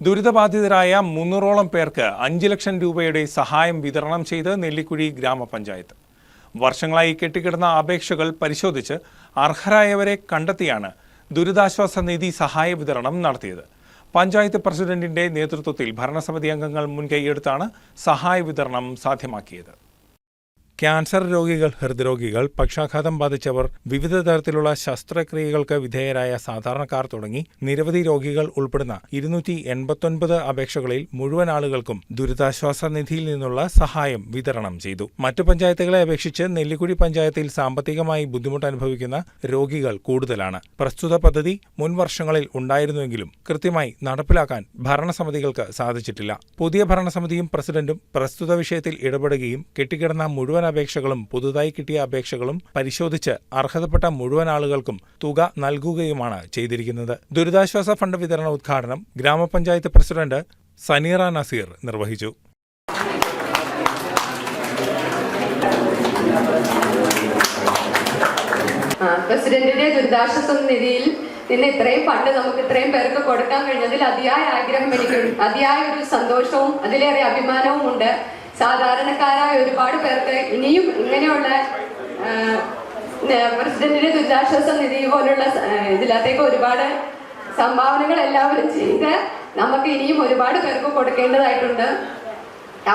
ദുരിതബാധിതരായ 300ഓളം പേർക്ക് 5 ലക്ഷം രൂപയുടെ സഹായം വിതരണം ചെയ്ത് നെല്ലിക്കുഴി ഗ്രാമപഞ്ചായത്ത്. വർഷങ്ങളായി കെട്ടിക്കിടന്ന അപേക്ഷകൾ പരിശോധിച്ച് അർഹരായവരെ കണ്ടെത്തിയാണ് ദുരിതാശ്വാസ നിധി സഹായ വിതരണം നടത്തിയത്. പഞ്ചായത്ത് പ്രസിഡന്റിന്റെ നേതൃത്വത്തിൽ ഭരണസമിതി അംഗങ്ങൾ മുൻകൈയെടുത്താണ് സഹായ വിതരണം സാധ്യമാക്കിയത്. ക്യാൻസർ രോഗികൾ, ഹൃദ്രോഗികൾ, പക്ഷാഘാതം ബാധിച്ചവർ, വിവിധ തരത്തിലുള്ള ശസ്ത്രക്രിയകൾക്ക് വിധേയരായ സാധാരണക്കാർ തുടങ്ങി നിരവധി രോഗികൾ ഉൾപ്പെടുന്ന 289 അപേക്ഷകളിൽ മുഴുവൻ ആളുകൾക്കും ദുരിതാശ്വാസ നിധിയിൽ നിന്നുള്ള സഹായം വിതരണം ചെയ്തു. മറ്റു പഞ്ചായത്തുകളെ അപേക്ഷിച്ച് നെല്ലിക്കുഴി പഞ്ചായത്തിൽ സാമ്പത്തികമായി ബുദ്ധിമുട്ട് അനുഭവിക്കുന്ന രോഗികൾ കൂടുതലാണ്. പ്രസ്തുത പദ്ധതി മുൻ വർഷങ്ങളിൽ ഉണ്ടായിരുന്നുവെങ്കിലും കൃത്യമായി നടപ്പിലാക്കാൻ ഭരണസമിതികൾക്ക് സാധിച്ചിട്ടില്ല. പുതിയ ഭരണസമിതിയും പ്രസിഡന്റും പ്രസ്തുത വിഷയത്തിൽ ഇടപെടുകയും കെട്ടിക്കിടന്ന മുഴുവൻ അപേക്ഷകളും പുതുതായി കിട്ടിയ അപേക്ഷകളും പരിശോധിച്ച് അർഹതപ്പെട്ട മുഴുവൻ ആളുകൾക്കും തുക നൽകുകയുമാണ് ചെയ്തിരിക്കുന്നത്. ദുരിതാശ്വാസ ഫണ്ട് വിതരണ ഉദ്ഘാടനം ഗ്രാമപഞ്ചായത്ത് പ്രസിഡന്റ് സനീറ നസീർ നിർവഹിച്ചു. പ്രസിഡന്റിന്റെ ദുരിതാശ്വാസ നിധിയിൽ നിന്ന് ഇത്രയും ഫണ്ട് നമുക്ക് ഇത്രയും പേർക്ക് കൊടുക്കാൻ കഴിഞ്ഞതിൽ അതിയായ ആഗ്രഹം എനിക്കുണ്ട്. അതിയായ ഒരു സന്തോഷവും അതിലേറെ അഭിമാനവും ഉണ്ട്. സാധാരണക്കാരായ ഒരുപാട് പേർക്ക് ഇനിയും ഇങ്ങനെയുള്ള പ്രസിഡന്റിന്റെ ദുരിതാശ്വാസ നിധി പോലുള്ള ഇതിലത്തേക്ക് ഒരുപാട് സംഭാവനകൾ എല്ലാവരും ചെയ്ത് നമുക്ക് ഇനിയും ഒരുപാട് പേർക്ക് കൊടുക്കേണ്ടതായിട്ടുണ്ട്.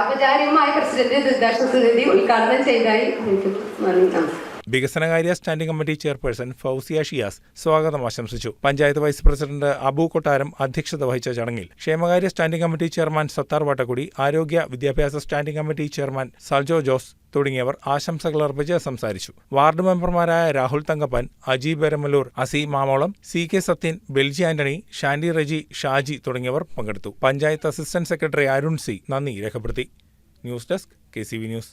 ഔപചാരികമായ പ്രസിഡന്റിന്റെ ദുരിതാശ്വാസ നിധി ഉദ്ഘാടനം ചെയ്തതായി എനിക്ക് നന്ദി. വികസനകാര്യ standing committee chairperson Fousiya Shiyas സ്വാഗതം ആശംസിച്ചു. പഞ്ചായത്ത് വൈസ് പ്രസിഡന്റ് അബു കൊട്ടാരം അധ്യക്ഷത വഹിച്ച ചടങ്ങിൽ ക്ഷേമകാര്യ standing committee chairman Sattar Vattakkudi, ആരോഗ്യ വിദ്യാഭ്യാസ സ്റ്റാൻഡിംഗ് കമ്മിറ്റി ചെയർമാൻ സൽജോ ജോസ് തുടങ്ങിയവർ ആശംസകൾ അർപ്പിച്ച് സംസാരിച്ചു. വാർഡ് മെമ്പർമാരായ രാഹുൽ തങ്കപ്പൻ, അജീബ് എരമലൂർ, അസി മാമോളം, CK സത്യൻ, ബെൽജി ആന്റണി, ഷാൻഡി റജി, ഷാജി തുടങ്ങിയവർ പങ്കെടുത്തു. Panchayat assistant secretary Arun C നന്ദി രേഖപ്പെടുത്തി. News desk KCV news.